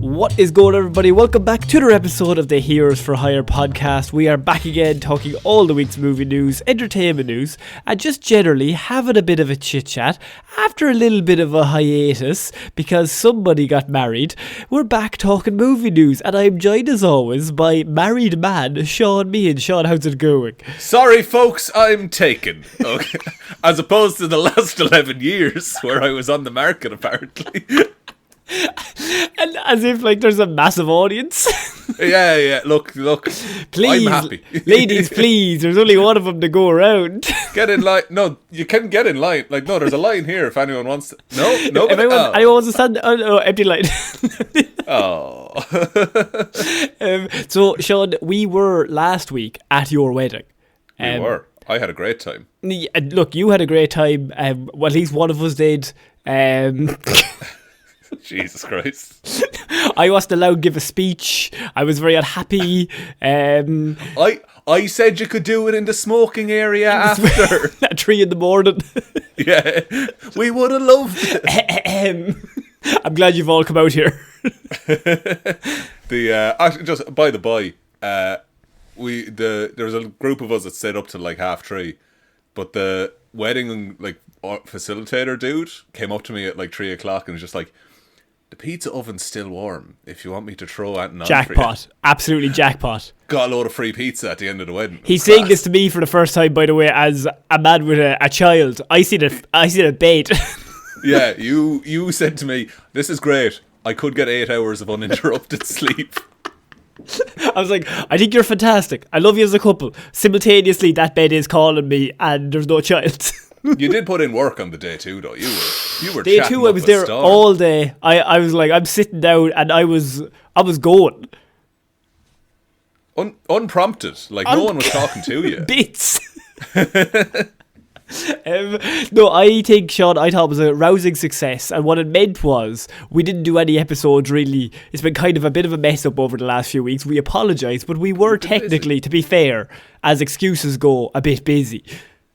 What is going on, everybody? Welcome back to another episode of the Heroes for Hire podcast. We are back again talking all the week's movie news, entertainment news, and just generally having a bit of a chit chat after a little bit of a hiatus because somebody got married. We're back talking movie news, and I'm joined as always by married man Shaun Meehan. Shaun, how's it going? Sorry folks, I'm taken. Okay. As opposed to the last 11 years where I was on the market apparently. And as if like there's a massive audience. Yeah. Look. Please, I'm happy. Ladies, please. There's only one of them to go around. Get in line. No, you can get in line. Like, no, there's a line here if anyone wants to. No. If anyone wants to stand. Oh, no, empty line. Oh. So, Shaun, we were last week at your wedding. We were. I had a great time. Look, you had a great time. Well, at least one of us did. Jesus Christ. I wasn't allowed to give a speech. I was very unhappy. I said you could do it in the smoking area after. At 3 in. Yeah. We would have loved it. I'm glad you've all come out here. Actually, just by the by, there was a group of us that stayed up till like 3:30, but the wedding facilitator dude came up to me at like 3:00 and was just like, the pizza oven's still warm if you want me to throw anything on for you. Jackpot. Absolutely jackpot. Got a load of free pizza at the end of the wedding. He's saying this to me for the first time, by the way, as a man with a child. I seen a bait. Yeah, you said to me, this is great. I could get 8 hours of uninterrupted sleep. I was like, I think you're fantastic. I love you as a couple. Simultaneously, that bed is calling me and there's no child. You did put in work on the day 2 though. You were day 2 I was there all day. I was like, I'm sitting down and I was going. Unprompted. Like no one was talking to you. Bits. No, I think, Shaun, I thought it was a rousing success, and what it meant was we didn't do any episodes really. It's been kind of a bit of a mess up over the last few weeks. We apologise, but we were technically, to be fair, as excuses go, a bit busy.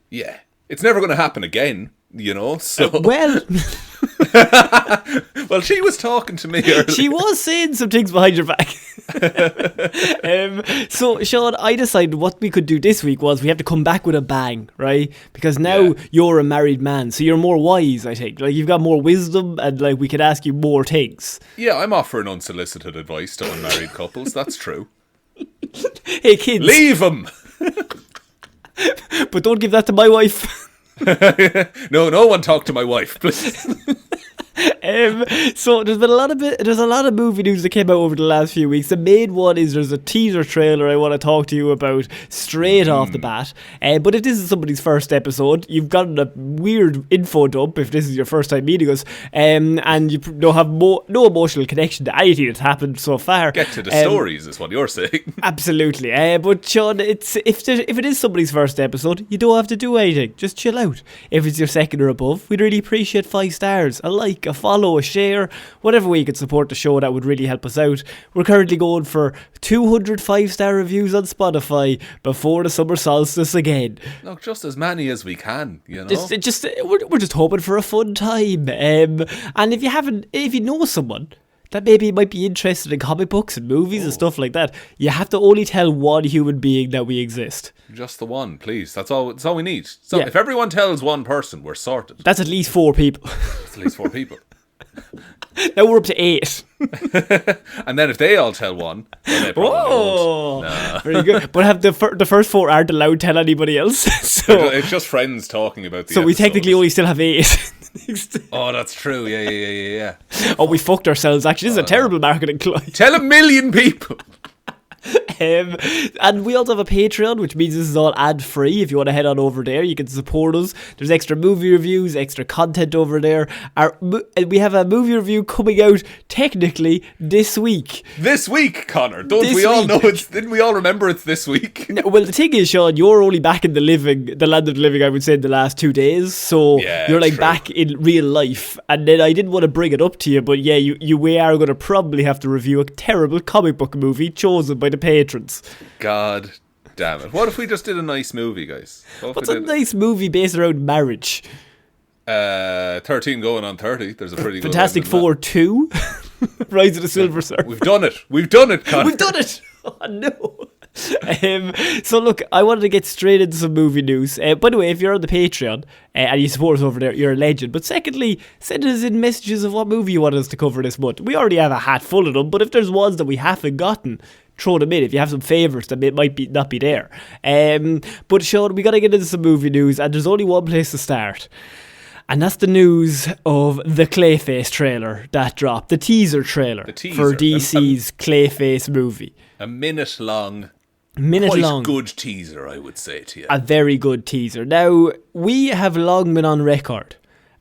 Yeah. It's never going to happen again, you know, so... Well, she was talking to me earlier. She was saying some things behind your back. So, Shaun, I decided what we could do this week was we have to come back with a bang, right? Because now you're a married man, so you're more wise, I think. Like, you've got more wisdom, and like we could ask you more things. Yeah, I'm offering unsolicited advice to unmarried couples, that's true. Hey, kids. Leave them! But don't give that to my wife. No one talk to my wife, please. So there's a lot of movie news that came out over the last few weeks. The main one is there's a teaser trailer I want to talk to you about straight off the bat. But if this is somebody's first episode, you've gotten a weird info dump if this is your first time meeting us, and you don't have no emotional connection to anything that's happened so far. Get to the stories is what you're saying. Absolutely. But Shaun, if it is somebody's first episode, you don't have to do anything. Just chill out. If it's your second or above, we'd really appreciate 5 stars, a like, a follow, a share, whatever way you could support the show, that would really help us out. We're currently going for 200 5-star reviews on Spotify before the summer solstice again. Look, just as many as we can, you know. We're just hoping for a fun time. And if you know someone that maybe might be interested in comic books and movies and stuff like that, you have to only tell one human being that we exist. Just the one, please. That's all we need. So if everyone tells one person, we're sorted. That's at least 4 people. That's at least 4 people. Now we're up to 8. And then if they all tell one, then they probably won't. No. Very good. But have the first 4 aren't allowed to tell anybody else. So it's just friends talking about the So episode. we technically only still have 8. Oh, that's true. Yeah. Oh, we fucked ourselves. Actually, this is a terrible marketing ploy. Tell 1 million people. And we also have a Patreon, which means this is all ad-free. If you want to head on over there, you can support us. There's extra movie reviews, extra content over there. We have a movie review coming out technically this week. This week, Connor. Didn't we all remember it's this week? Well, the thing is, Shaun, you're only back in the land of the living, I would say, in the last 2 days. So you're like back in real life. And then I didn't want to bring it up to you, but yeah, we are going to probably have to review a terrible comic book movie chosen by the patrons. God damn it. What if we just did a nice movie, guys? What's a nice movie based around marriage? 13 going on 30. There's a pretty good Fantastic Four 2. Rise of the Silver Surfer. We've done it, Conor. We've done it. Oh, no. So look, I wanted to get straight into some movie news. By the way, if you're on the Patreon and you support us over there, you're a legend. But secondly, send us in messages of what movie you want us to cover this month. We already have a hat full of them, but if there's ones that we haven't gotten, throw them in. If you have some favourites that might not be there. But Shaun, we got to get into some movie news, and there's only one place to start. And that's the news of the Clayface trailer that dropped. The teaser trailer for DC's Clayface movie. A minute long. Good teaser, I would say to you. A very good teaser. Now, we have long been on record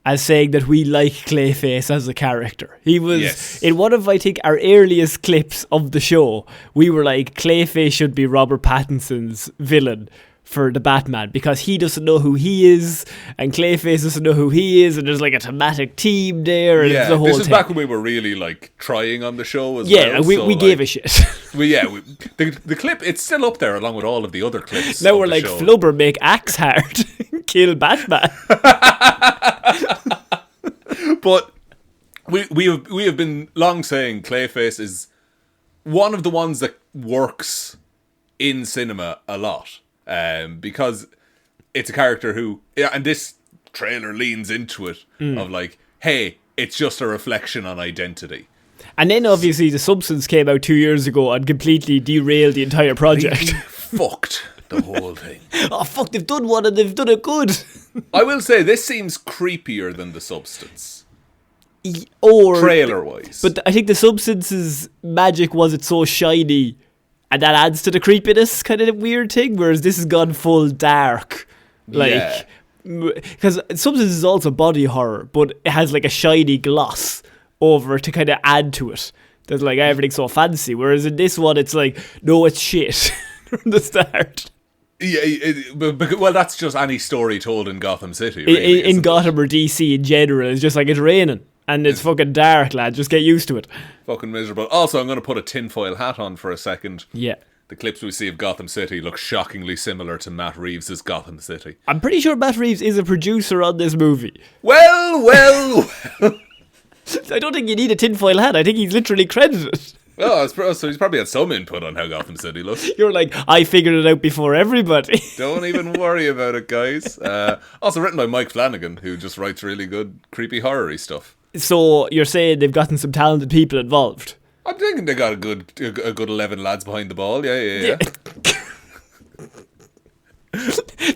as saying that we like Clayface as a character. He was, in one of, I think, our earliest clips of the show, we were like, Clayface should be Robert Pattinson's villain for the Batman, because he doesn't know who he is, and Clayface doesn't know who he is, and there's like a thematic team there, and it's the whole this is thing. back when we were really like trying on the show as well. Yeah, we gave a shit. The clip, it's still up there along with all of the other clips. Now we're like, Flubber make axe hard, kill Batman. But we have been long saying Clayface is one of the ones that works in cinema a lot. Because it's a character who, and this trailer leans into it, of like, hey, it's just a reflection on identity. And then obviously The Substance came out 2 years ago and completely derailed the entire project. Fucked the whole thing. Oh fuck, they've done one and they've done it good. I will say, this seems creepier than The Substance. Trailer-wise. But I think The Substance's magic was it's so shiny, and that adds to the creepiness kind of weird thing, whereas this has gone full dark. Like, because Substance is also body horror, but it has like a shiny gloss over it to kind of add to it. There's like everything's so fancy, whereas in this one it's like, no, it's shit from the start. Well, that's just any story told in Gotham City, really, in Gotham or DC in general. It's just like, it's raining and it's fucking dark, lad. Just get used to it. Fucking miserable. Also, I'm going to put a tinfoil hat on for a second. Yeah. The clips we see of Gotham City look shockingly similar to Matt Reeves' Gotham City. I'm pretty sure Matt Reeves is a producer on this movie. Well. I don't think you need a tinfoil hat. I think he's literally credited. Oh, so he's probably had some input on how Gotham City looks. You're like, I figured it out before everybody. Don't even worry about it, guys. Also written by Mike Flanagan, who just writes really good, creepy, horror-y stuff. So you're saying they've gotten some talented people involved? I'm thinking they got a good 11 lads behind the ball. Yeah.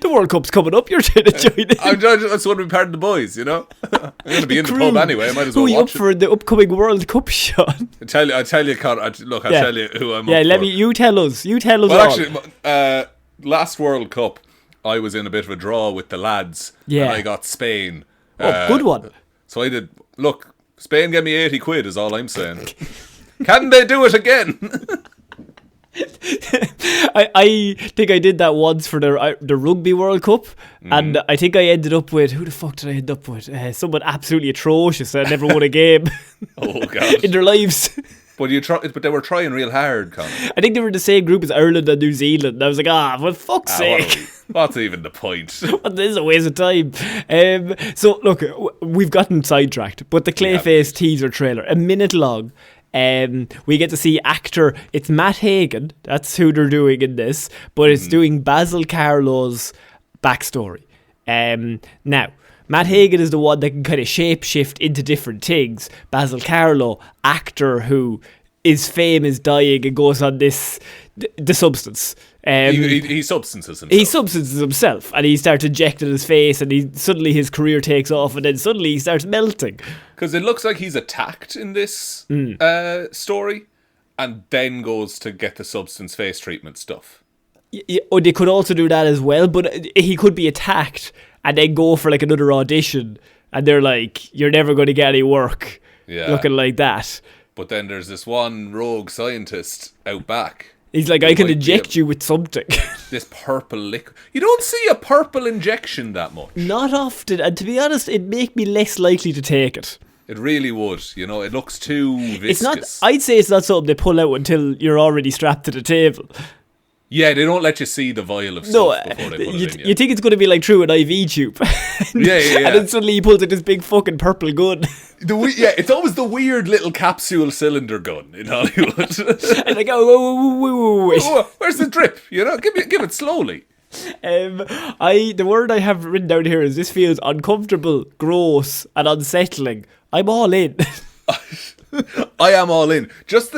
The World Cup's coming up. You're trying to join in. I just want to be part of the boys, you know. I'm going to be in the pub anyway. I might as well watch it. Who are you up for the upcoming World Cup, Shaun? I'll tell you, Conor. I'll tell you who I'm up for. Yeah, you tell us. Well, all. Actually, last World Cup, I was in a bit of a draw with the lads. Yeah. And I got Spain. Good one. So I did. Look, Spain gave me 80 quid is all I'm saying. Can they do it again? I think I did that once for the Rugby World Cup, and I think I ended up with, who the fuck did I end up with? Someone absolutely atrocious that never won a game. Oh god, in their lives. But they were trying real hard, Conor. I think they were in the same group as Ireland and New Zealand. And I was like, for fuck's sake. What's even the point? This is a waste of time. So look, we've gotten sidetracked, but the Clayface teaser trailer, a minute long. We get to see actor, it's Matt Hagen, that's who they're doing in this, but it's doing Basil Carlow's backstory. Now, Matt Hagen is the one that can kind of shapeshift into different things. Basil Carlow, actor who his fame is dying and goes on the substance. He substances himself. He substances himself, and he starts injecting his face, and suddenly his career takes off, and then suddenly he starts melting. Because it looks like he's attacked in this story, and then goes to get the substance face treatment stuff. Or they could also do that as well, but he could be attacked and then go for like another audition, and they're like, you're never going to get any work looking like that. But then there's this one rogue scientist out back. He's like, I can inject you with something. This purple liquid. You don't see a purple injection that much. Not often, and to be honest, it'd make me less likely to take it. It really would. You know, it looks too viscous. I'd say it's not something they pull out until you're already strapped to the table. Yeah, they don't let you see the vial of No, stuff before they put it in you. you think it's going to be like through an IV tube. Yeah. And then suddenly he pulls out this big fucking purple gun. It's always the weird little capsule cylinder gun in Hollywood. And like, oh, wait. Where's the drip? You know, give it slowly. The word I have written down here is this feels uncomfortable, gross, and unsettling. I'm all in. I am all in. Just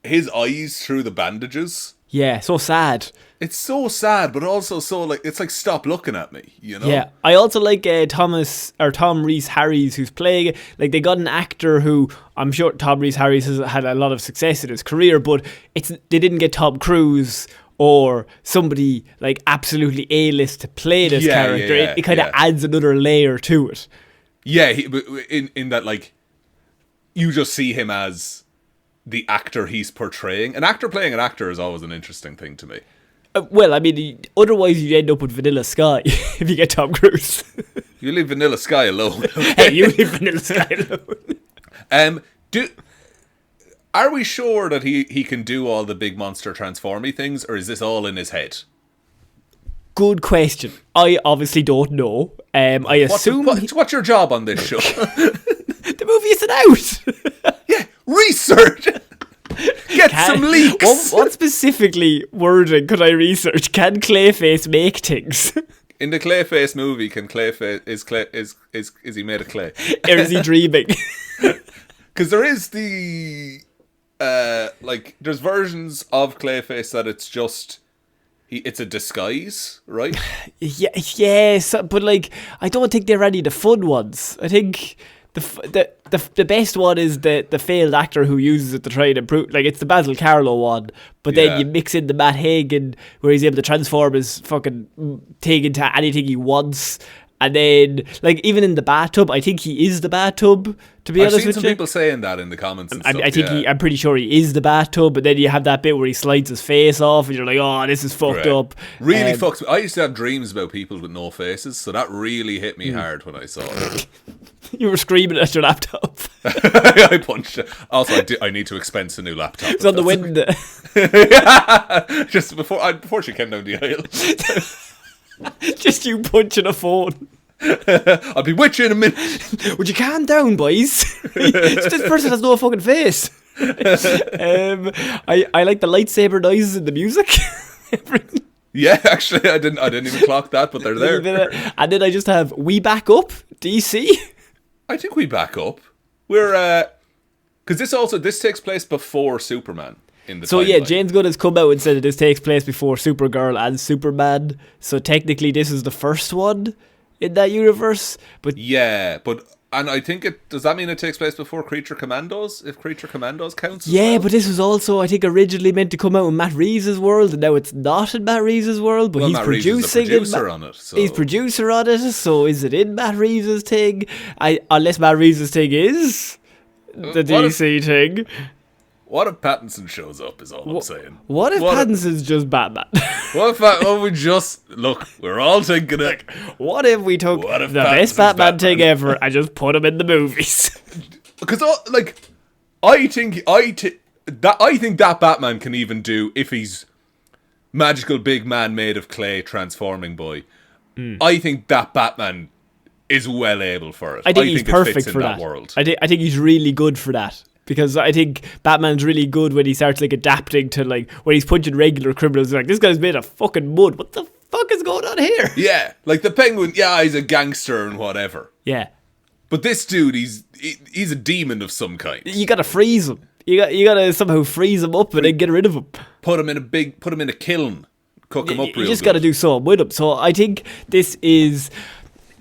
his eyes through the bandages. Yeah, so sad. It's so sad, but also so it's like, stop looking at me, you know? Yeah, I also like Tom Rhys Harries, who's playing it. Like, they got an actor who, I'm sure Tom Rhys Harries has had a lot of success in his career, but they didn't get Tom Cruise or somebody like absolutely A-list to play this character. It kind of adds another layer to it. Yeah, in that, like, you just see him as the actor he's portraying. An actor playing an actor is always an interesting thing to me. Well, I mean, otherwise you'd end up with Vanilla Sky if you get Tom Cruise. You leave Vanilla Sky alone. Hey, you leave Vanilla Sky alone. Are we sure that he can do all the big monster transformy things, or is this all in his head? Good question. I obviously don't know. I assume... What's your job on this show? The movie isn't out! Yeah, research! Get some leaks! What specifically wording could I research? Can Clayface make things? In the Clayface movie, can Clayface... Is he made of clay? Or is he dreaming? Because there is the... there's versions of Clayface that it's just... It's a disguise, right? Yes, but like, I don't think they're any of the fun ones. I think the best one is the failed actor who uses it to try and improve. Like, it's the Basil Carlo one, but then you mix in the Matt Hagen where he's able to transform his fucking thing into anything he wants. And then, like, even in the bathtub, I think he is the bathtub, to be honest with you. I've seen some people saying that in the comments and stuff. I think I'm pretty sure he is the bathtub, but then you have that bit where he slides his face off, and you're like, oh, this is fucked up. Really fucks me. I used to have dreams about people with no faces, so that really hit me hard when I saw it. You were screaming at your laptop. I punched it. Also, I need to expense a new laptop. It's on the window. Just before she came down the aisle. Just you punching a phone. I'll be with you in a minute. Would you calm down, boys? This person has no fucking face. I like the lightsaber noises and the music. Yeah, actually, I didn't even clock that, but they're there. And then I just have we back up DC. I think we back up. We're because this takes place before Superman. So yeah, James Gunn has come out and said that this takes place before Supergirl and Superman. So technically, this is the first one in that universe. But and I think does that mean it takes place before Creature Commandos? If Creature Commandos counts? Yeah, but this was also, I think, originally meant to come out in Matt Reeves' world, and now it's not in Matt Reeves' world. But he's Matt producing Reeves is the producer on it. So. He's producer on it. So is it in Matt Reeves' thing? Unless Matt Reeves' thing is the DC thing. What if Pattinson shows up, is all I'm saying. What if Pattinson's just Batman? What if we just... Look, we're all thinking it. What if we took the best Batman thing ever and just put him in the movies? Because, I think that Batman can even do, if he's magical big man made of clay transforming boy, I think that Batman is well able for it. I think he's perfect for that world. I think he's really good for that. Because I think Batman's really good when he starts adapting to when he's punching regular criminals. Like, this guy's made of fucking mud. What the fuck is going on here? Yeah, like the Penguin. Yeah, he's a gangster and whatever. Yeah, but this dude, he's a demon of some kind. You gotta freeze him. You gotta somehow freeze him up and then get rid of him. Put him in a kiln, cook him up. You just gotta do something with him. So I think this is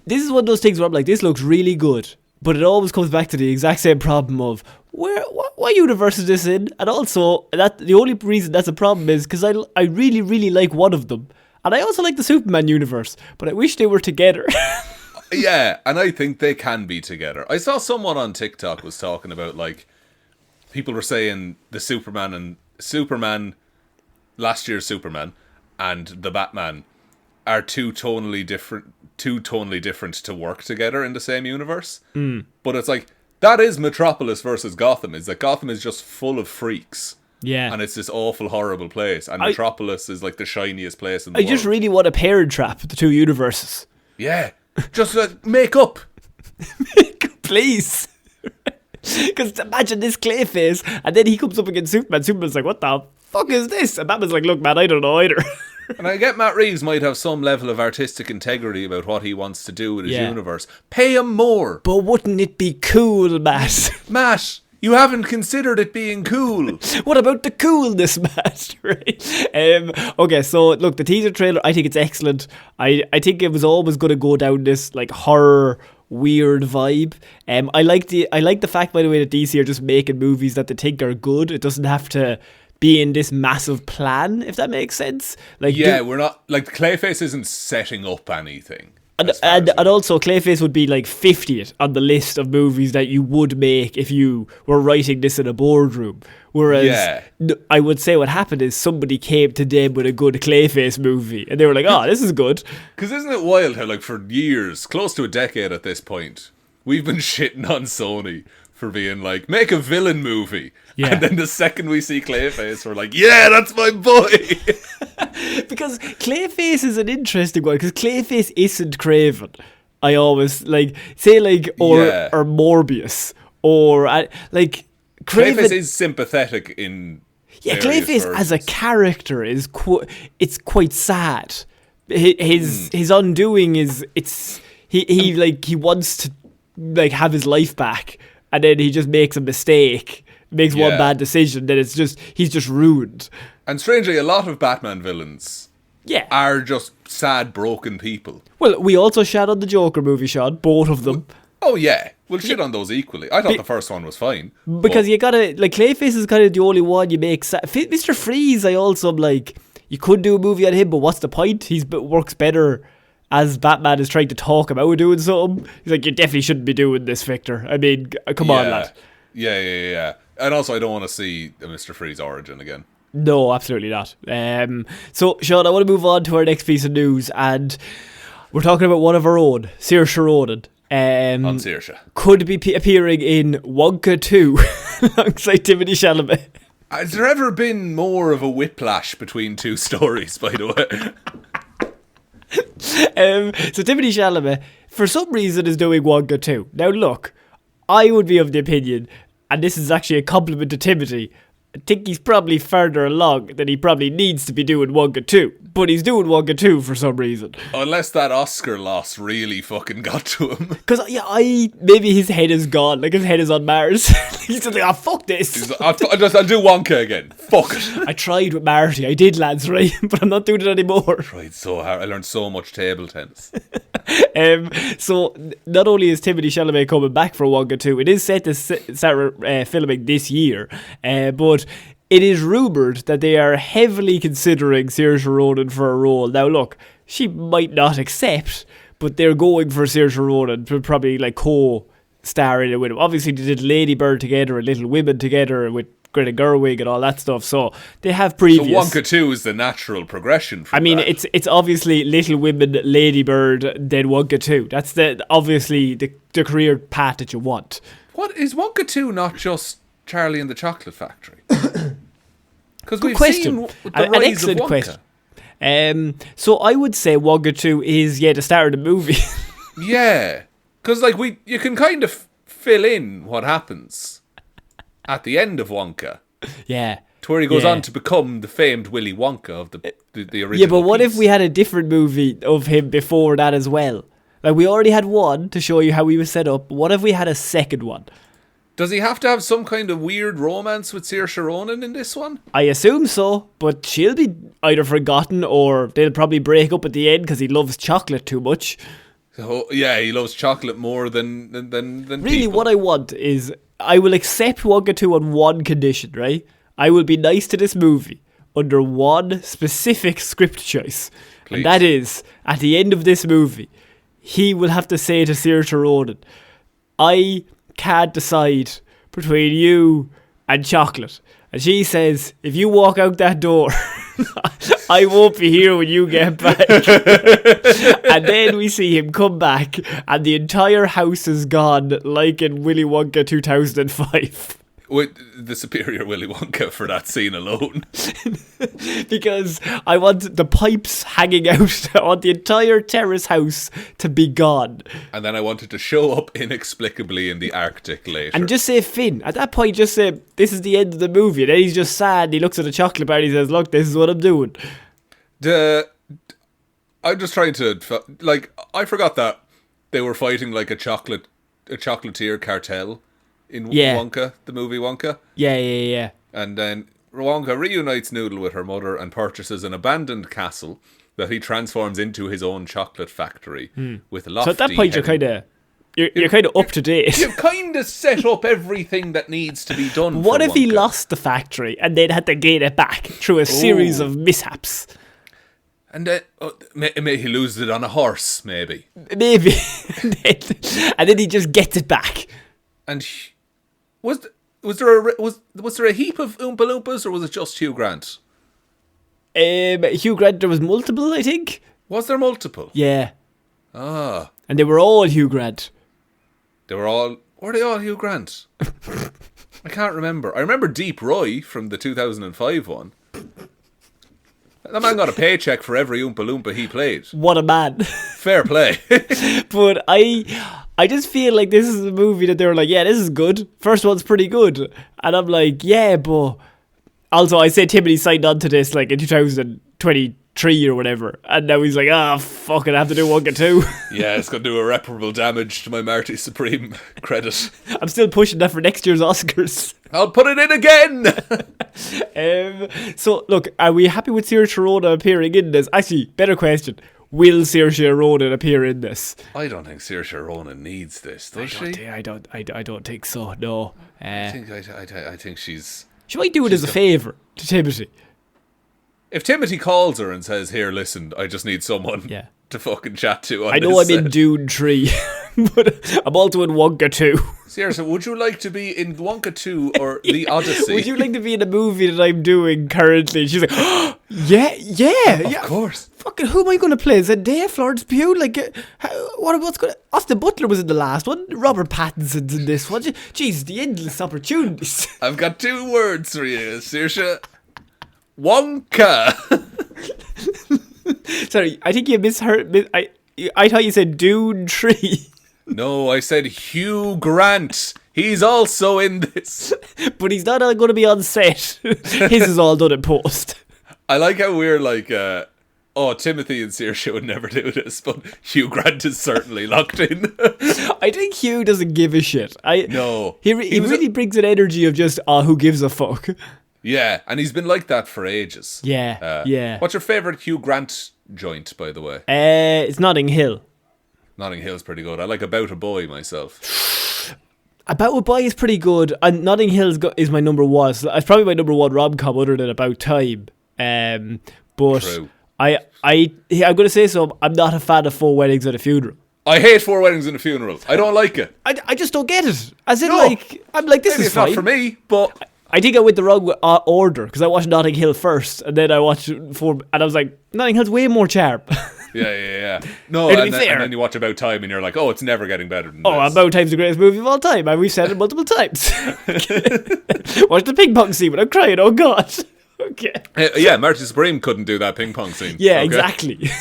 one of those things where I'm like, this looks really good, but it always comes back to the exact same problem of. What universe is this in? And also, the only reason that's a problem is because I really, really like one of them. And I also like the Superman universe, but I wish they were together. Yeah, and I think they can be together. I saw someone on TikTok was talking about, people were saying the Superman, last year's Superman, and the Batman are too tonally different to work together in the same universe. But it's like, that is Metropolis versus Gotham, is that Gotham is just full of freaks. Yeah. And it's this awful, horrible place. And Metropolis is like the shiniest place in the world. I just really want to parent trap the two universes. Yeah. Just make up. Please. Because imagine this Clayface, and then he comes up against Superman. Superman's like, what the fuck is this? And Batman's like, look, man, I don't know either. And I get Matt Reeves might have some level of artistic integrity about what he wants to do with his universe. Pay him more. But wouldn't it be cool, Matt? Matt, you haven't considered it being cool. What about the coolness, Matt? Right? Okay, so look, the teaser trailer, I think it's excellent. I think it was always going to go down this like horror weird vibe. I like the fact, by the way, that DC are just making movies that they think are good. It doesn't have to be in this massive plan, if that makes sense. Like, we're not like Clayface isn't setting up anything. And also Clayface would be like 50th on the list of movies that you would make if you were writing this in a boardroom. Whereas I would say what happened is somebody came to them with a good Clayface movie and they were like, oh, this is good. Because isn't it wild how like for years, close to a decade at this point, we've been shitting on Sony for being like, make a villain movie. Yeah. And then the second we see Clayface, we're like, yeah, that's my boy. Because Clayface is an interesting one, because Clayface isn't Craven. I always like say like or Morbius or like Craven. Clayface is sympathetic in Clayface as a character is it's quite sad. His undoing is he wants to like have his life back, and then he just makes a mistake, makes one bad decision, then he's just ruined. And strangely, a lot of Batman villains are just sad, broken people. Well, we also shat on the Joker movie, Shaun, both of them. Oh, yeah. We'll shit on those equally. I thought the first one was fine. Because you gotta, like, Clayface is kind of the only one you make sad. Mr. Freeze, I also am like, you could do a movie on him, but what's the point? He works better as Batman is trying to talk about doing something. He's like, you definitely shouldn't be doing this, Victor. I mean, come on, lad. Yeah. And also, I don't want to see a Mr. Freeze origin again. No, absolutely not. So, Shaun, I want to move on to our next piece of news, and we're talking about one of our own, Saoirse Ronan. On Saoirse. Could be appearing in Wonka 2 alongside Timothée Chalamet. Has there ever been more of a whiplash between two stories, by the way? So Timothée Chalamet, for some reason, is doing Wonka 2. Now, look, I would be of the opinion, and this is actually a compliment to Timothée, I think he's probably further along than he probably needs to be doing Wonka 2. But he's doing Wonka 2 for some reason. Unless that Oscar loss really fucking got to him. Because, maybe his head is gone. Like, his head is on Mars. He's just like, fuck this. I'll do Wonka again. Fuck it. I tried with Marty. I did, lads, right? But I'm not doing it anymore. I tried so hard. I learned so much table tennis. So, not only is Timothée Chalamet coming back for Wonka 2, it is set to start filming this year. But it is rumoured that they are heavily considering Saoirse Ronan for a role. Now look, she might not accept, but they're going for Saoirse Ronan to probably like co-star in it with him. Obviously they did Lady Bird together and Little Women together with Greta Gerwig and all that stuff, so they have previous. So Wonka 2 is the natural progression from that. It's obviously Little Women, Lady Bird, then Wonka 2. That's obviously the career path that you want. What is Wonka 2 not just Charlie and the Chocolate Factory? Because we've question. seen the rise an excellent of Wonka. Question. So I would say Wonka 2 is the start of the movie. Yeah, because like you can kind of fill in what happens at the end of Wonka. Yeah. To where he goes on to become the famed Willy Wonka of the original. Yeah, but what if we had a different movie of him before that as well? Like, we already had one to show you how he was set up. What if we had a second one? Does he have to have some kind of weird romance with Saoirse Ronan in this one? I assume so, but she'll be either forgotten or they'll probably break up at the end because he loves chocolate too much. So, yeah, he loves chocolate more than really, people. what I want is, I will accept Wonka 2 on one condition, right? I will be nice to this movie under one specific script choice. Please. And that is, at the end of this movie, he will have to say to Saoirse Ronan, I can't decide between you and chocolate. And she says, if you walk out that door, I won't be here when you get back. And then we see him come back and the entire house is gone, like in Willy Wonka 2005. with the superior Willy Wonka for that scene alone. Because I want the pipes hanging out. I want the entire terrace house to be gone. And then I wanted to show up inexplicably in the Arctic later. And just say Finn. At that point, just say, this is the end of the movie. And then he's just sad. And he looks at the chocolate bar and he says, look, this is what I'm doing. I'm just trying to... Like, I forgot that they were fighting like a chocolatier cartel in Wonka, the movie Wonka. Yeah. And then Wonka reunites Noodle with her mother and purchases an abandoned castle that he transforms into his own chocolate factory with lofty... So at that point, you're kind of up to date. You've kind of set up everything that needs to be done. What for if he Wonka. lost the factory and they'd had to gain it back through a series of mishaps? And then may he loses it on a horse, maybe. Maybe. And then he just gets it back. And was there a heap of Oompa Loompas, or was it just Hugh Grant? Hugh Grant, there was multiple, I think. Was there multiple? Yeah. Ah. And they were all Hugh Grant. Were they all Hugh Grant? I can't remember. I remember Deep Roy from the 2005 one. That man got a paycheck for every Oompa Loompa he played. What a man. Fair play. But I just feel like this is a movie that they were like, yeah, this is good. First one's pretty good. And I'm like, yeah, but... Also, I said Timothy signed on to this like in 2023 or whatever. And now he's like, fuck it, I have to do Wonka 2. Yeah, it's going to do irreparable damage to my Marty Supreme credit. I'm still pushing that for next year's Oscars. I'll put it in again! So, look, are we happy with Saoirse Ronan appearing in this? Actually, better question. Will Saoirse Ronan appear in this? I don't think Saoirse Ronan needs this, does she? I don't think so, no. I think she's... She might do it as a favour to Timothy. If Timothy calls her and says, here, listen, I just need someone to fucking chat to on I know I'm in Dune 3, but I'm also in Wonka 2. Seriously, would you like to be in Wonka 2 or The Odyssey? Would you like to be in a movie that I'm doing currently? She's like, oh, yeah. Of course. Fucking, who am I going to play? Zendaya, Florence Pugh? Like, what's going to... Austin Butler was in the last one. Robert Pattinson's in this one. Jeez, the endless opportunities. I've got 2 words for you, Saoirse. Wonka. Sorry, I think you misheard. I thought you said Dune 3. No, I said Hugh Grant. He's also in this. But he's not going to be on set. His is all done in post. I like how we're like, Timothy and Saoirse would never do this, but Hugh Grant is certainly locked in. I think Hugh doesn't give a shit. No. He really brings an energy of just, who gives a fuck? Yeah, and he's been like that for ages. Yeah. What's your favourite Hugh Grant joint, by the way? It's Notting Hill. Notting Hill's pretty good. I like About a Boy myself. About a Boy is pretty good. And Notting Hill is my number one. It's probably my number one rom-com other than About Time. But True. I'm going to say so. I'm not a fan of 4 Weddings and a Funeral. I hate 4 Weddings and a Funeral. I don't like it. I just don't get it. As in, No. I'm like, this Maybe is it's fine. not for me, but... I think I went the wrong order, because I watched Notting Hill first, and then I watched 4, and I was like, Notting Hill's way more charm. Yeah. No, and and then you watch About Time and you're like, it's never getting better than this. About Time's the greatest movie of all time, and we've said it multiple times. Watch the ping pong scene when I'm crying, oh god. Okay. Yeah, Marty Supreme couldn't do that ping pong scene. Yeah, okay. exactly.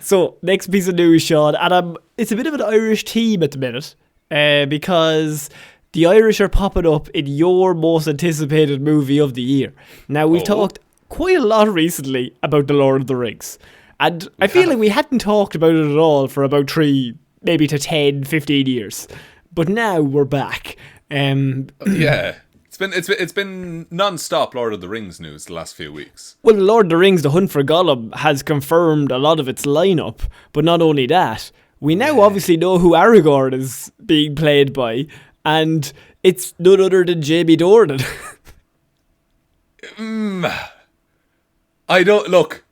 So, next piece of news, Shaun, and it's a bit of an Irish theme at the minute, because the Irish are popping up in your most anticipated movie of the year. Now, we've talked quite a lot recently about The Lord of the Rings, and I feel like we hadn't talked about it at all for about 3, maybe to 10, 15 years. But now we're back. Yeah. It's been non-stop Lord of the Rings news the last few weeks. Well, Lord of the Rings, The Hunt for Gollum, has confirmed a lot of its lineup, but not only that, we now obviously know who Aragorn is being played by, and it's none other than Jamie Dornan. I don't look.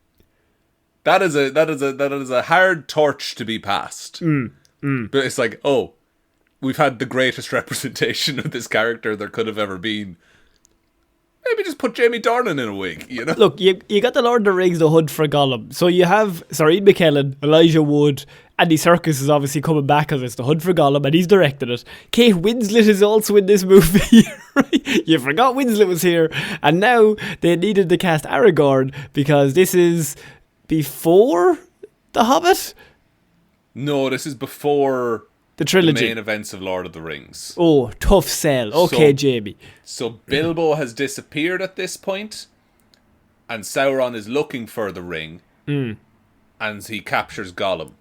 That is a hard torch to be passed. But it's like, we've had the greatest representation of this character there could have ever been. maybe just put Jamie Dornan in a wig, you know? Look, you got the Lord of the Rings, The Hunt for Gollum. So you have Ian McKellen, Elijah Wood, Andy Serkis is obviously coming back because it's The Hunt for Gollum and he's directed it. Kate Winslet is also in this movie. Right? You forgot Winslet was here. And now they needed to cast Aragorn because this is before The Hobbit? No, this is before the trilogy. The main events of Lord of the Rings. Oh, tough sell. Okay, Jamie. So Bilbo has disappeared at this point, and Sauron is looking for the ring, and he captures Gollum.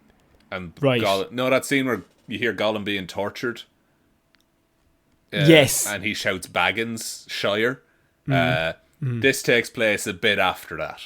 And right. That scene where you hear Gollum being tortured? Yes. And he shouts Baggins, Shire. This takes place a bit after that.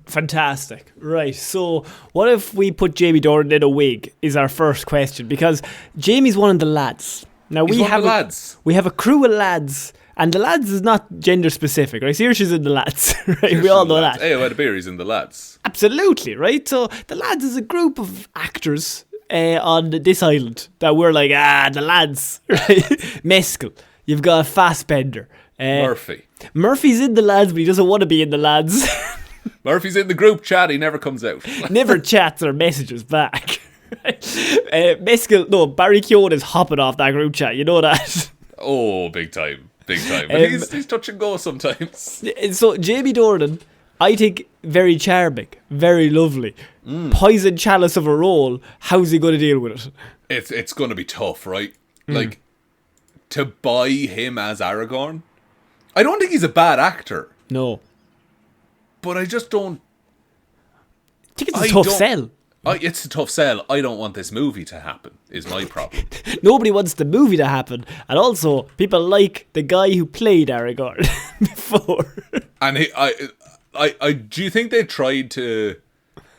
Fantastic. Right, so what if we put Jamie Dornan in a wig is our first question, because Jamie's one of the lads. Now we have a crew of lads, and the lads is not gender specific, right? Saoirse's in the lads, right? We all know that. Hey, I had a beer, he's in the lads. Absolutely, right? So the lads is a group of actors on this island that we're like, the lads, right? Mescal. You've got Fassbender. Murphy's in the lads, but he doesn't want to be in the lads. Murphy's in the group chat, he never comes out. Never chats or messages back. Barry Keoghan is hopping off that group chat, you know that? Oh, big time. But he's touch and go sometimes. So Jamie Dornan, I think very charming, very lovely. Poison chalice of a role, how's he going to deal with it? It's going to be tough, right? Like, to buy him as Aragorn, I don't think he's a bad actor. No. But I just don't... I think it's a tough sell. It's a tough sell. I don't want this movie to happen, is my problem. Nobody wants the movie to happen. And also, people like the guy who played Aragorn before. And do you think they tried to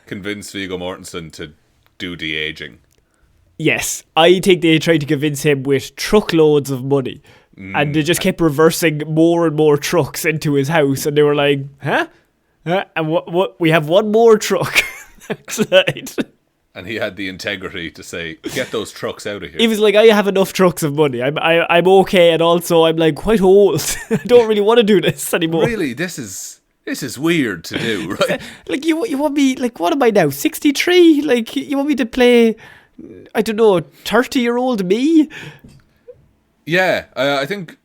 convince Viggo Mortensen to do de-aging? Yes. I think they tried to convince him with truckloads of money. And they just kept reversing more and more trucks into his house. And they were like, huh? And what? We have one more truck outside. And he had the integrity to say, "Get those trucks out of here." He was like, "I have enough trucks of money. I'm okay, and also I'm like quite old. I don't really want to do this anymore." Really, this is weird to do, right? Like you want me? Like what am I now? 63? Like you want me to play? I don't know, 30-year-old me? Yeah, I think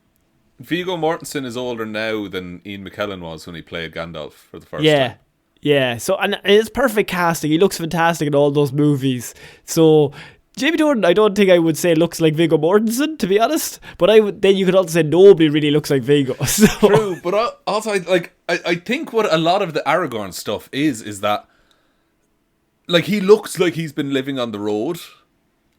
Viggo Mortensen is older now than Ian McKellen was when he played Gandalf for the first time. Yeah. So, and it's perfect casting. He looks fantastic in all those movies. So, Jamie Dornan, I don't think I would say looks like Viggo Mortensen, to be honest. But then you could also say nobody really looks like Viggo. So. True, but also I think what a lot of the Aragorn stuff is that like he looks like he's been living on the road,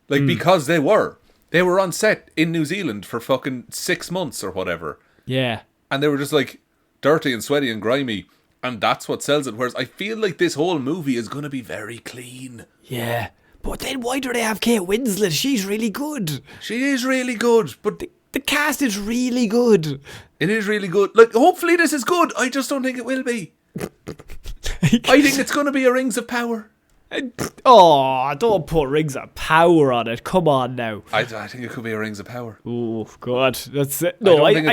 like because they were on set in New Zealand for fucking 6 months or whatever. Yeah. And they were just like dirty and sweaty and grimy, and that's what sells it. Whereas I feel like this whole movie is going to be very clean. Yeah. But then why do they have Kate Winslet? She's really good. She is really good, but the cast is really good. It is really good. Like, hopefully this is good. I just don't think it will be. I think it's going to be a Rings of Power. Oh, don't put Rings of Power on it. Come on now. I think it could be a Rings of Power. Oh, God. That's it. No, I think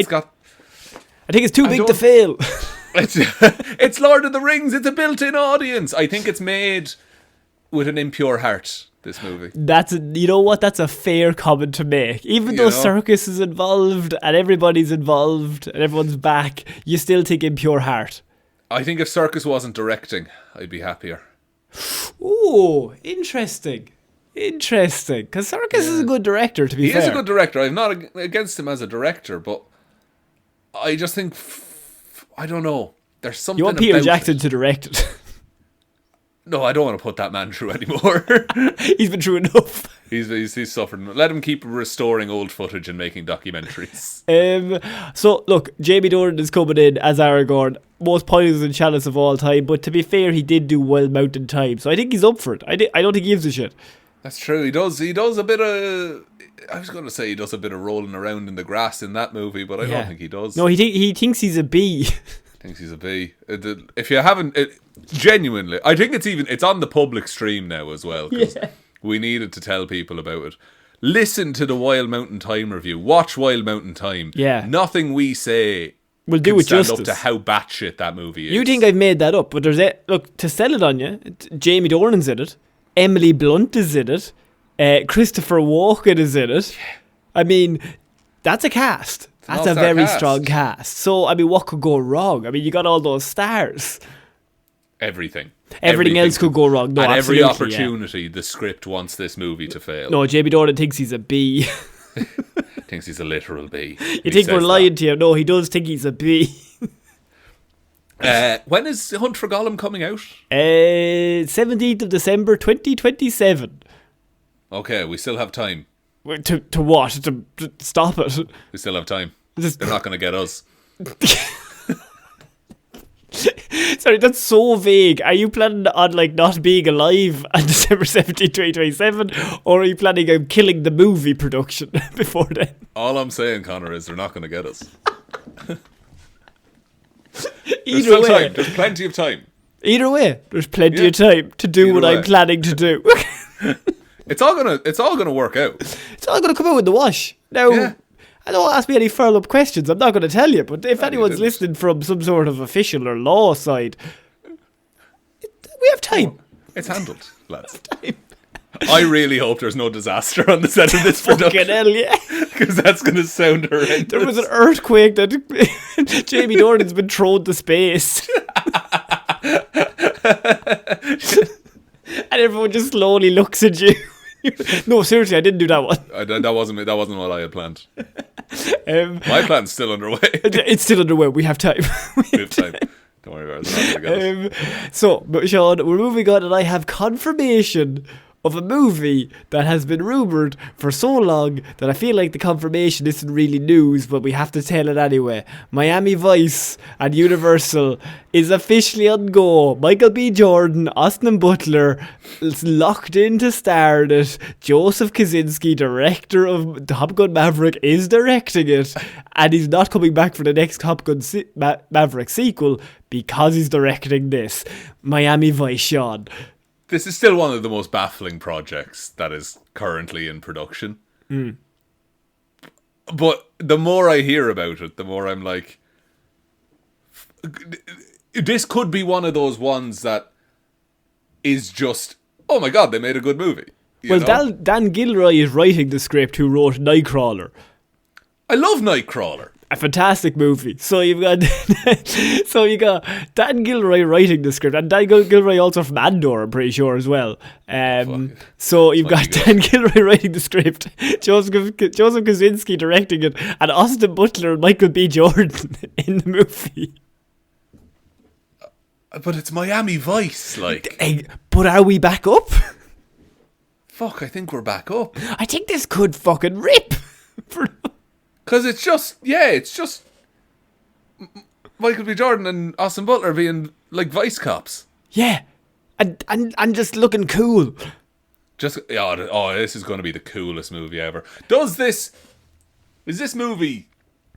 it's too big to fail. It's Lord of the Rings. It's a built-in audience. I think it's made with an impure heart, this movie. You know what? That's a fair comment to make. Even though Circus is involved and everybody's involved and everyone's back, you still think impure heart. I think if Circus wasn't directing, I'd be happier. Oh, interesting. Because Circus is a good director, to be fair. He is a good director. I'm not against him as a director, but I just think, I don't know. There's something about You want Peter Jackson to direct it? No, I don't want to put that man through anymore. He's been through enough. He's suffering. Let him keep restoring old footage and making documentaries. So, look, Jamie Dornan is coming in as Aragorn, most poison chalice of all time, but to be fair, he did do Wild Mountain Thyme, so I think he's up for it. I don't think he gives a shit. That's true. He does a bit of... I was going to say he does a bit of rolling around in the grass in that movie, but I don't think he does. No, he thinks he's a bee. Thinks he's a bee. If you haven't... genuinely, I think it's on the public stream now as well, because we needed to tell people about it. Listen to the Wild Mountain Thyme review. Watch Wild Mountain Thyme. Yeah. Nothing we say will do can it stand justice. up to how batshit that movie is. You think I've made that up, but look, to sell it on you, Jamie Dornan's in it, Emily Blunt is in it, Christopher Walken is in it. I mean, that's a cast. That's a very strong cast. So, I mean, what could go wrong? I mean, you got all those stars. Everything Else could go wrong. No, at every absolutely, opportunity, the script wants this movie to fail. No, Jamie Dornan thinks he's a B. Thinks he's a literal B. You think we're lying to him? No, he does think he's a B. When is Hunt for Gollum coming out? 17th of December 2027. Okay, we still have time. To what? To stop it? We still have time. They're not going to get us. Sorry, that's so vague. Are you planning on not being alive on December 17th, 2027? Or are you planning on killing the movie production before then? All I'm saying, Connor, is they're not going to get us. Either way. Time. There's plenty of time. Either way, there's plenty of time to do what I'm planning to do. It's all gonna work out. It's all gonna come out in the wash. Now, don't ask me any follow-up questions. I'm not going to tell you. But if anyone's listening from some sort of official or law side, we have time. It's handled, lads. I really hope there's no disaster on the set of this production. Fucking hell, yeah. Because that's going to sound horrendous. There was an earthquake that Jamie Dornan's been thrown to space. And everyone just slowly looks at you. No, seriously, I didn't do that one. That wasn't what I had planned. My plan's still underway. It's still underway. We have time. We have time. Don't worry about it. So, Shaun, we're moving on, and I have confirmation of a movie that has been rumoured for so long that I feel like the confirmation isn't really news, but we have to tell it anyway. Miami Vice and Universal is officially on go. Michael B. Jordan, Austin Butler is locked in to star in it. Joseph Kosinski, director of Top Gun Maverick, is directing it, and he's not coming back for the next Top Gun Maverick sequel because he's directing this. Miami Vice, Shaun. This is still one of the most baffling projects that is currently in production. But the more I hear about it, the more I'm like, this could be one of those ones that is just, oh my god, they made a good movie. You know? Dan Gilroy is writing the script, who wrote Nightcrawler. I love Nightcrawler. A fantastic movie. So you got Dan Gilroy writing the script, and Dan Gilroy also from Andor, I'm pretty sure, as well. So you've got Dan Gilroy writing the script, Joseph Kosinski directing it, and Austin Butler and Michael B. Jordan in the movie. But it's Miami Vice, like. But are we back up? Fuck, I think we're back up. I think this could fucking rip. Because it's just Michael B. Jordan and Austin Butler being like vice cops. Yeah, and just looking cool. This is going to be the coolest movie ever. Is this movie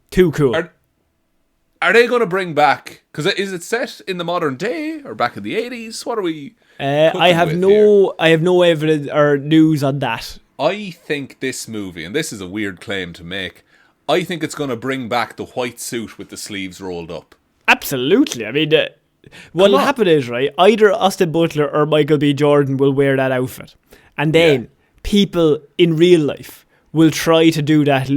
too cool? Are they going to bring back? Because is it set in the modern day or back in the 80s? What are we? I have no evidence or news on that. I think this movie, and this is a weird claim to make, I think it's going to bring back the white suit with the sleeves rolled up. Absolutely. I mean, what'll happen is, right, either Austin Butler or Michael B. Jordan will wear that outfit. And then people in real life will try to do that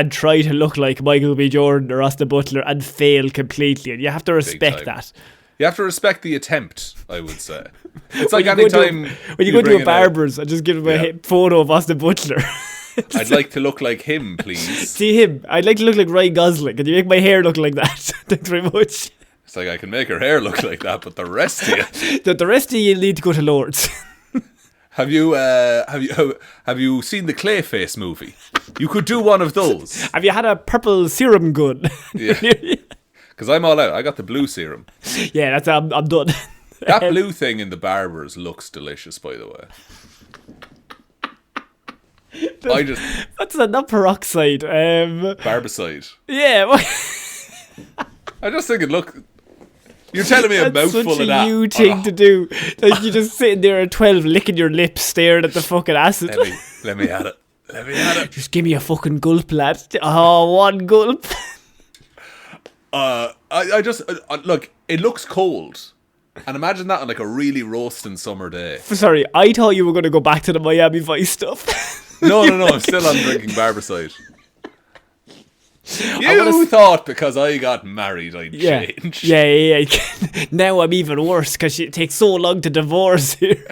try to look like Michael B. Jordan or Austin Butler and fail completely. And you have to respect that. You have to respect the attempt, I would say. It's like any time when you go to a barber's and just give him a photo of Austin Butler. I'd like to look like him, please. See him. I'd like to look like Ryan Gosling. Can you make my hair look like that? Thanks very much. It's like I can make her hair look like that, but the rest of you... the rest of you need to go to Lords. Have you seen the Clayface movie? You could do one of those. Have you had a purple serum gun? Yeah. Because I'm all out. I got the blue serum. Yeah, I'm done. That blue thing in the barbers looks delicious, by the way. What's that? Not peroxide. Barbicide. Yeah. I just think you're telling me a mouthful of that. That's such a you thing to do. Like you're just sitting there at 12 licking your lips, staring at the fucking acid. Let me at it. Just give me a fucking gulp, lad. Oh, one gulp. I just look. It looks cold, and imagine that on like a really roasting summer day. Sorry, I thought you were going to go back to the Miami Vice stuff. No. I'm still on drinking Barbicide. You thought because I got married I'd change. Yeah. Now I'm even worse because it takes so long to divorce here.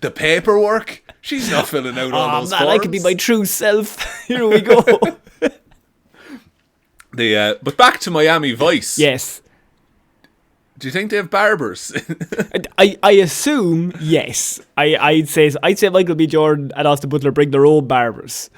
The paperwork. She's not filling out all those forms. I could be my true self. Here we go. But back to Miami Vice. Yes. Do you think they have barbers? I assume yes. I'd say Michael B. Jordan and Austin Butler bring their own barbers.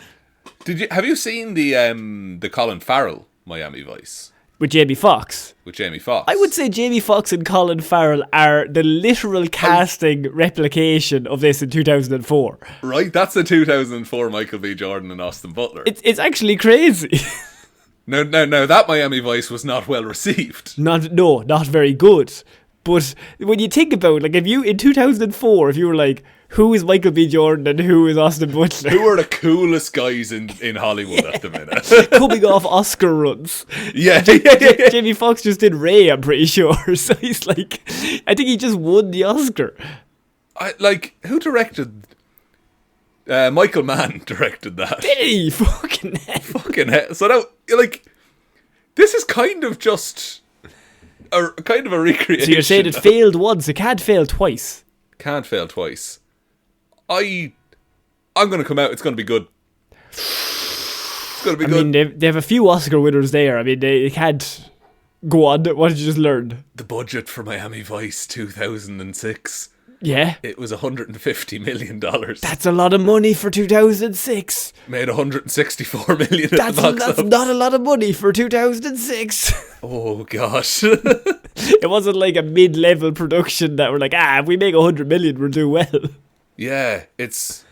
Have you seen the Colin Farrell Miami Vice? With Jamie Foxx. I would say Jamie Foxx and Colin Farrell are the literal casting replication of this in 2004. Right, that's the 2004 Michael B. Jordan and Austin Butler. It's actually crazy. No, that Miami Vice was not well received. Not very good. But when you think about, like, if you, in 2004, if you were like, who is Michael B. Jordan and who is Austin Butler? Who are the coolest guys in Hollywood at the minute? Coming off Oscar runs. Yeah. Jamie Foxx just did Ray, I'm pretty sure. So he's like, I think he just won the Oscar. Who directed... Michael Mann directed that. Did he? Fucking hell. So now, like, this is kind of just a recreation. So you're saying it failed once, it can't fail twice. Can't fail twice. I'm going to come out, it's going to be good. It's going to be good. I mean, they have a few Oscar winners there. I mean, they can't go on. What did you just learn? The budget for Miami Vice 2006. Yeah. It was $150 million. That's a lot of money for 2006. Made $164 million at the box office. That's not a lot of money for 2006. Oh, gosh. It wasn't like a mid-level production that were like, if we make 100 million, we'll do well. Yeah, it's...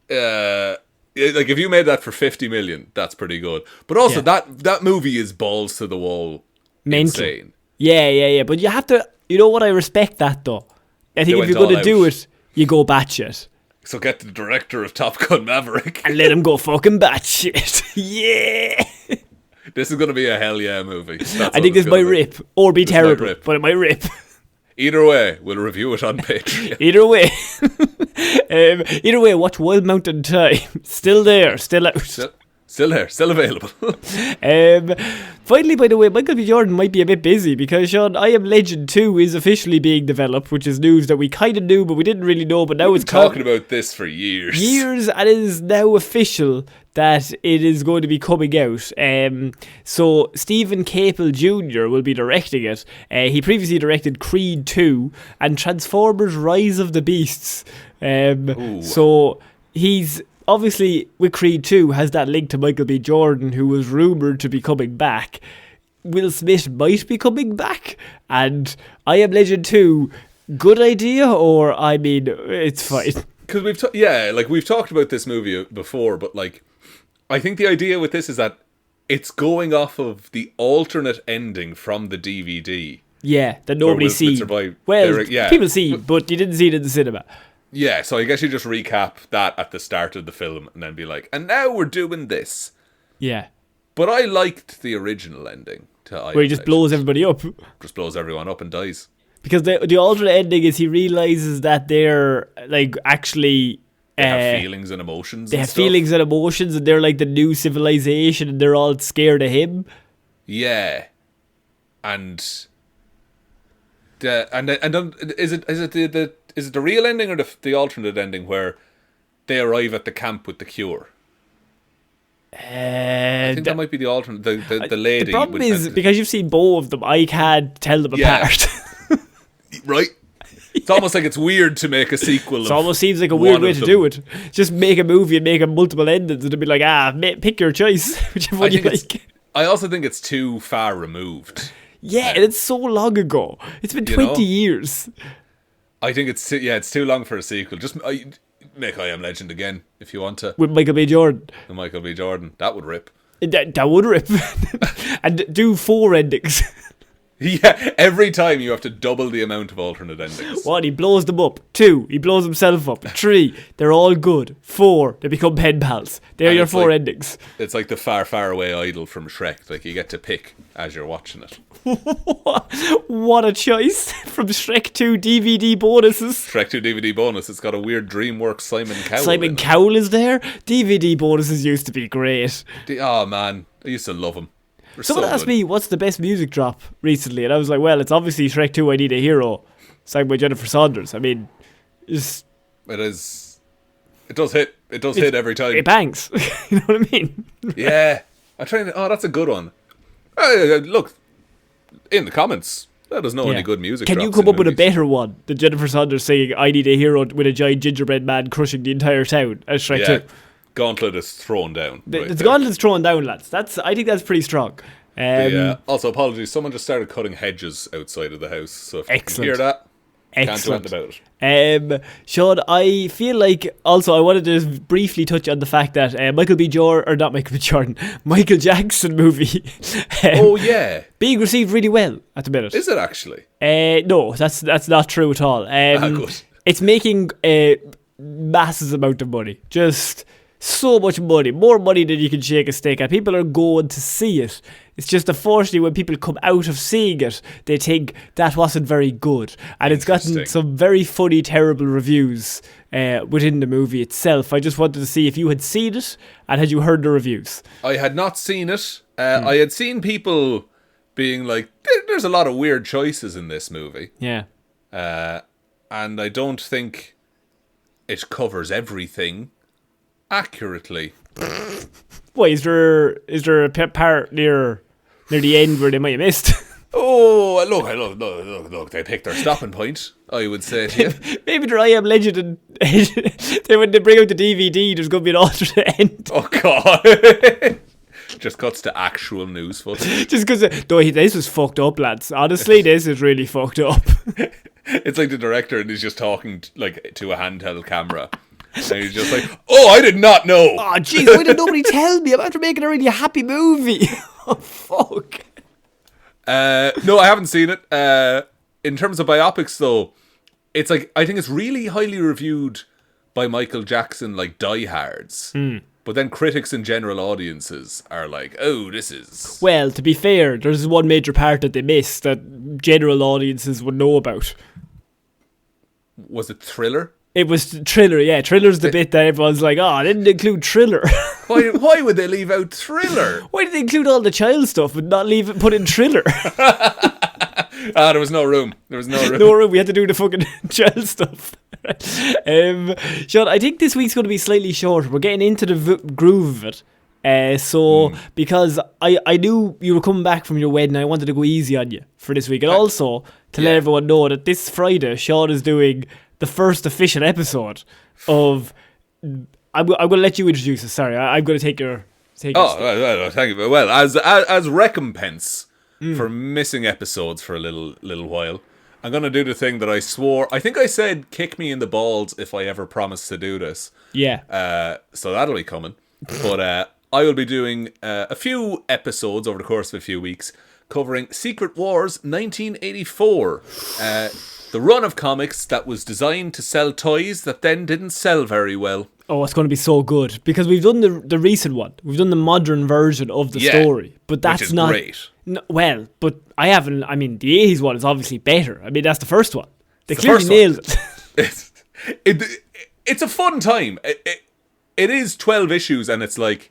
like, if you made that for 50 million, that's pretty good. But also, that movie is balls to the wall. Mental. Insane. Yeah. But you have to... You know what? I respect that, though. I think if you're going to do it, you go batshit. So get the director of Top Gun Maverick. And let him go fucking batshit. Yeah. This is going to be a hell yeah movie. I think this might rip. Or be terrible. But it might rip. Either way, we'll review it on Patreon. Either way, watch Wild Mountain Time. Still there, still out. Still there, still available. Finally, by the way, Michael B. Jordan might be a bit busy because, Shaun, I Am Legend 2 is officially being developed, which is news that we kind of knew, but we didn't really know. But now it's talking about this for years. And it is now official that it is going to be coming out. So Stephen Caple Jr. will be directing it. He previously directed Creed 2 and Transformers Rise of the Beasts. So he's... Obviously, with Creed 2, has that link to Michael B. Jordan, who was rumoured to be coming back. Will Smith might be coming back. And I Am Legend 2, good idea, or, I mean, it's fine. Because we've talked about this movie before, but, like, I think the idea with this is that it's going off of the alternate ending from the DVD. Yeah, that nobody sees. Well, people see, but you didn't see it in the cinema. Yeah, so I guess you just recap that at the start of the film and then be like, and now we're doing this. Yeah. But I liked the original ending to where he just blows everybody up. Just blows everyone up and dies. Because the alternate ending is he realises that they're, like, actually... They have feelings and emotions. They have feelings and emotions, and they're like the new civilization, and they're all scared of him. Yeah. And is it the real ending or the alternate ending where they arrive at the camp with the cure? I think that might be the alternate. The lady. The problem is because you've seen both of them, I can't tell them apart. Right. It's almost like it's weird to make a sequel. It almost seems like a weird way to do it. Just make a movie and make multiple endings, and it'd be like, pick your choice, whichever one you like. I also think it's too far removed. Yeah, and it's so long ago. It's been 20 years. I think it's too long for a sequel. Just make I Am Legend again if you want to. With Michael B. Jordan. That would rip. That would rip. And do 4 endings. Yeah, every time you have to double the amount of alternate endings. 1, he blows them up. 2, he blows himself up. 3, they're all good. 4, they become pen pals. They're And your it's 4 like- endings. It's like the far, far away idol from Shrek. Like, you get to pick as you're watching it. What a choice from Shrek 2 DVD bonuses. Shrek 2 DVD bonus. It's got a weird DreamWorks Simon Cowell. Simon Cowell is there. DVD bonuses used to be great. Oh, man. I used to love him. Someone asked me what's the best music drop recently, and I was like, well, it's obviously Shrek 2 I Need a Hero, sang by Jennifer Saunders. I mean, It is. It does hit. It does hit every time. it bangs. You know what I mean? Yeah. I'm trying to. Oh, that's a good one. Look, in the comments, let us know any good music. Can you drops come in up with a movies. better one than Jennifer Saunders saying I Need a Hero with a giant gingerbread man crushing the entire town as Shrek 2? Gauntlet is thrown down. The there. gauntlet's thrown down, lads. I think that's pretty strong. Also, apologies. Someone just started cutting hedges outside of the house. So if Excellent. you hear that, Excellent. can't do anything about it. Sean, I feel like also I wanted to briefly touch on the fact that Michael Jackson movie Oh yeah, being received really well at the minute. is it actually? No, that's not true at all. Good. It's making masses amount of money. Just so much money. More money than you can shake a stick at. People are going to see it. It's just unfortunately when people come out of seeing it, they think that wasn't very good. And it's gotten some very funny, terrible reviews within the movie itself. I just wanted to see if you had seen it and had you heard the reviews. I had not seen it. I had seen people being like, there's a lot of weird choices in this movie. Yeah. And I don't think it covers everything accurately. Why, is there a part near the end where they might have missed? Oh, look, they picked their stopping point, I would say to you. Maybe there I Am Legend and then when they bring out the DVD, there's going to be an alternate end. Oh, God. Just cuts to actual news footage. Just because, this was fucked up, lads. Honestly, this is really fucked up. It's like the director and he's just talking to a handheld camera. And he's just like, oh, I did not know. Oh, jeez, why did nobody tell me? I'm after making a really happy movie. Oh, fuck. No, I haven't seen it. In terms of biopics, though, it's like, I think it's really highly reviewed by Michael Jackson, like diehards. But then critics and general audiences are like, oh, this is... Well, to be fair, there's one major part that they missed that general audiences would know about. Was it Thriller? It was Thriller, yeah. Thriller's the bit that everyone's like, I didn't include Thriller. Why would they leave out Thriller? Why did they include all the child stuff but not put in Thriller? There was no room. No room, we had to do the fucking child stuff. Sean, I think this week's going to be slightly shorter. We're getting into the groove of it. Because I knew you were coming back from your wedding, I wanted to go easy on you for this week. And also, to let everyone know that this Friday, Sean is doing the first official episode of... I'm going to let you introduce us. Sorry, I'm going to take your... Well, thank you. Well, as recompense for missing episodes for a little while, I'm going to do the thing that I swore... I think I said kick me in the balls if I ever promise to do this. Yeah. So that'll be coming. But I will be doing a few episodes over the course of a few weeks covering Secret Wars 1984. The run of comics that was designed to sell toys that then didn't sell very well. Oh, it's going to be so good. Because we've done the recent one. We've done the modern version of the story. But that's which is not... great. No, well, but I haven't... I mean, the 80s one is obviously better. I mean, that's the first one. They The clearly first nailed it. It's a fun time. It is 12 issues and it's like,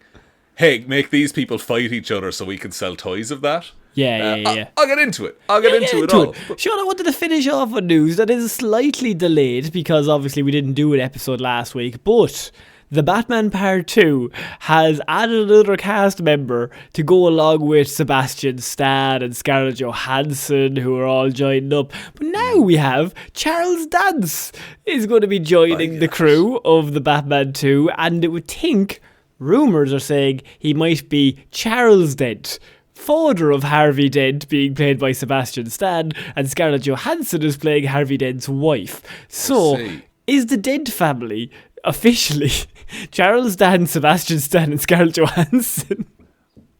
hey, make these people fight each other so we can sell toys of that. Yeah. I'll get into it. I'll get into it all. Sean, I wanted to finish off on news that is slightly delayed because obviously we didn't do an episode last week, but The Batman Part 2 has added another cast member to go along with Sebastian Stan and Scarlett Johansson, who are all joined up. But now we have Charles Dance is going to be joining the crew of The Batman 2, and it would think, rumours are saying, he might be Charles Dent, father of Harvey Dent, being played by Sebastian Stan, and Scarlett Johansson is playing Harvey Dent's wife. So, is the Dent family officially Charles Dance, Sebastian Stan, and Scarlett Johansson?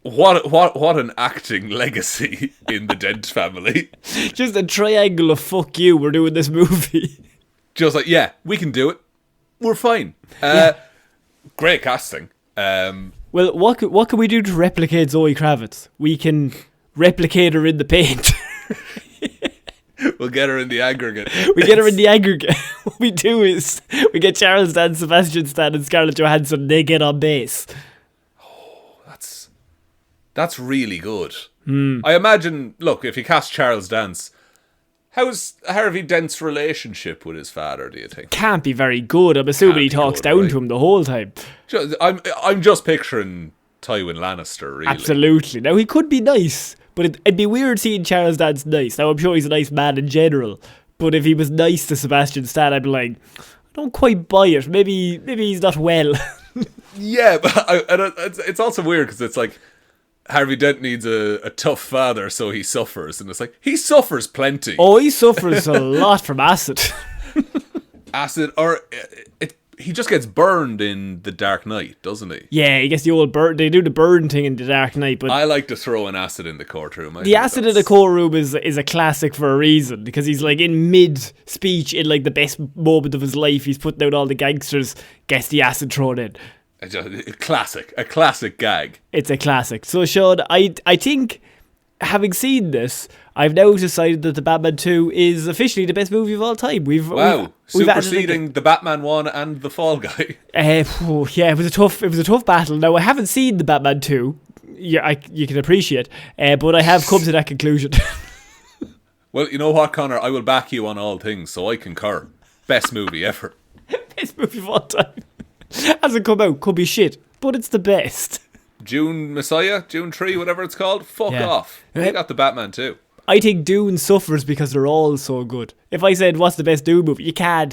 What an acting legacy in the Dent family. Just a triangle of fuck you, we're doing this movie. Just like, yeah, we can do it. We're fine. Great casting. Well, what can we do to replicate Zoe Kravitz? We can replicate her in the paint. We'll get her in the aggregate. What we do is we get Charles Dance, Sebastian Stan, and Scarlett Johansson. They get on base. That's really good. I imagine, look, if you cast Charles Dance, how's Harvey Dent's relationship with his father, do you think? Can't be very good. I'm assuming he talks down to him the whole time. I'm just picturing Tywin Lannister, really. Absolutely. Now, he could be nice, but it'd be weird seeing Charles Dance nice. Now, I'm sure he's a nice man in general, but if he was nice to Sebastian Stan, I'd be like, I don't quite buy it. Maybe he's not well. Yeah, but it's also weird because it's like, Harvey Dent needs a tough father, so he suffers. And it's like, he suffers plenty. Oh, he suffers a lot from acid. Acid, or he just gets burned in The Dark Knight, doesn't he? Yeah, he gets the old burn. They do the burn thing in The Dark Knight. But I like to throw an acid in the courtroom. The acid in the courtroom is a classic for a reason, because he's like in mid-speech, in like the best moment of his life. He's putting out all the gangsters, gets the acid thrown in. A classic gag. It's a classic. So, Shaun, I think, having seen this, I've now decided that the Batman 2 is officially the best movie of all time. We've superseding the Batman 1 and the Fall Guy. Yeah, it was a tough battle. Now, I haven't seen the Batman 2. Yeah, you can appreciate, but I have come to that conclusion. Well, you know what, Connor? I will back you on all things, so I concur. Best movie ever. Best movie of all time. Hasn't come out, could be shit, but it's the best. June 3, whatever it's called. Fuck off. We got the Batman too. I think Dune suffers because they're all so good. If I said what's the best Dune movie, you can't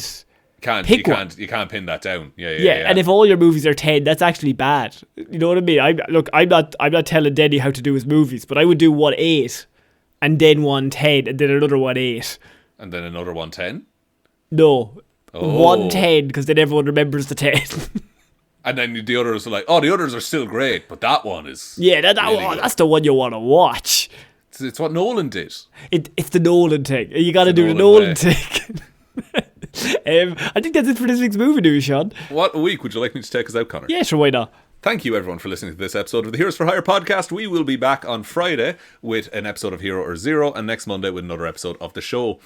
pin that down. Yeah. And if all your movies are 10, that's actually bad. You know what I mean? I'm not telling Denny how to do his movies, but I would do one 8, and then one 10, and then another one 8, and then another one 10. No. 110, because then everyone remembers the 10. And then the others are like, oh, the others are still great, but that one is... Yeah, that's the one you want to watch. It's what Nolan did. It's the Nolan thing. You got to do the Nolan thing. I think that's it for this week's movie news, Shaun. What a week. Would you like me to take us out, Connor? Yeah, sure, why not? Thank you, everyone, for listening to this episode of the Heroes for Hire podcast. We will be back on Friday with an episode of Hero or Zero, and next Monday with another episode of the show.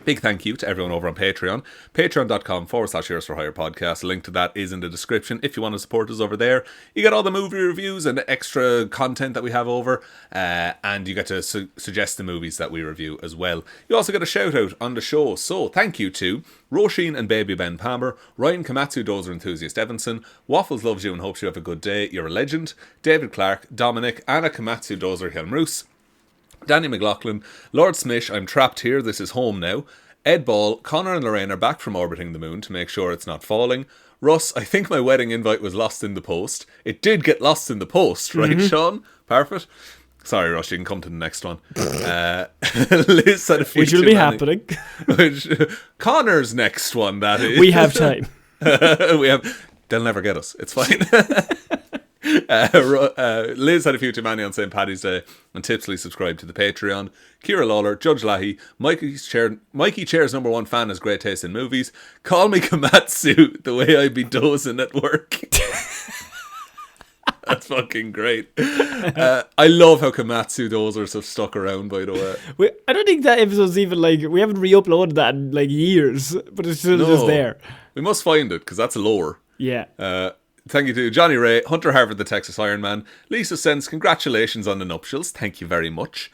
Big thank you to everyone over on Patreon. Patreon.com/Heroes for Hire podcast. Link to that is in the description if you want to support us over there. You get all the movie reviews and extra content that we have over, and you get to suggest the movies that we review as well. You also get a shout out on the show. So thank you to Róisín and Baby Ben Palmer, Ryan Kamatsu, Dozer Enthusiast Evanson, Waffles loves you and hopes you have a good day. You're a legend. David Clarke, Dominic, Anna Kamatsu, Dozer Hjelmroos, Danny McLaughlin, Lordsmish, I'm trapped here, this is home now. Ed Ball, Conor and Lorraine are back from orbiting the moon to make sure it's not falling. Russ, I think my wedding invite was lost in the post. It did get lost in the post, right, Shaun? Perfect. Sorry, Russ, you can come to the next one. Liz had a few. Which will be happening. Connor's next one, that is. We have time. They'll never get us. It's fine. Liz had a few too many on St. Paddy's Day and tipsily subscribed to the Patreon. Ciara Lawler, Judge Leahy, Mikey Chair's number one fan has great taste in movies. Call me Kamatsu, the way I be dozing at work. That's fucking great. I love how Komatsu dozers have stuck around, by the way. I don't think that episode's even we haven't re-uploaded that in years, but it's still just there. We must find it, because that's lore. Yeah. Thank you to Johnny Ray, Hunter Harvard, the Texas Ironman. Lisa sends congratulations on the nuptials. Thank you very much.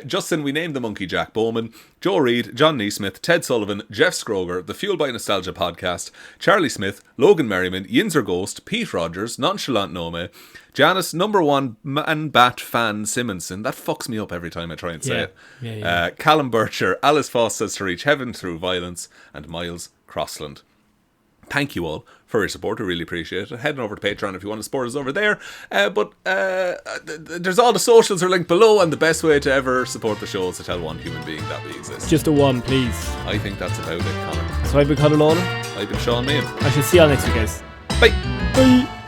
Justin, we named the monkey Jack Bowman. Joe Reid, John NeSmith, Ted Sullivan, Jeff Scroger, the Fuel by Nostalgia podcast, Charlie Smith, Logan Merriman, Yinzer Ghost, Pete Rogers, Nonchalant Nome, Janice, number one man bat fan Simonson. That fucks me up every time I try and say it. Yeah. Callum Bircher, Alice Foss says to reach heaven through violence, and Miles Crossland. Thank you all for your support. I really appreciate it. Heading over to Patreon if you want to support us over there. But there's all the socials are linked below, and the best way to ever support the show is to tell one human being that we exist. Just a one, please. I think that's about it, Connor. So I've been Conor Lorraine. I've been Shaun Meehan. I shall see you all next week, guys. Bye. Bye.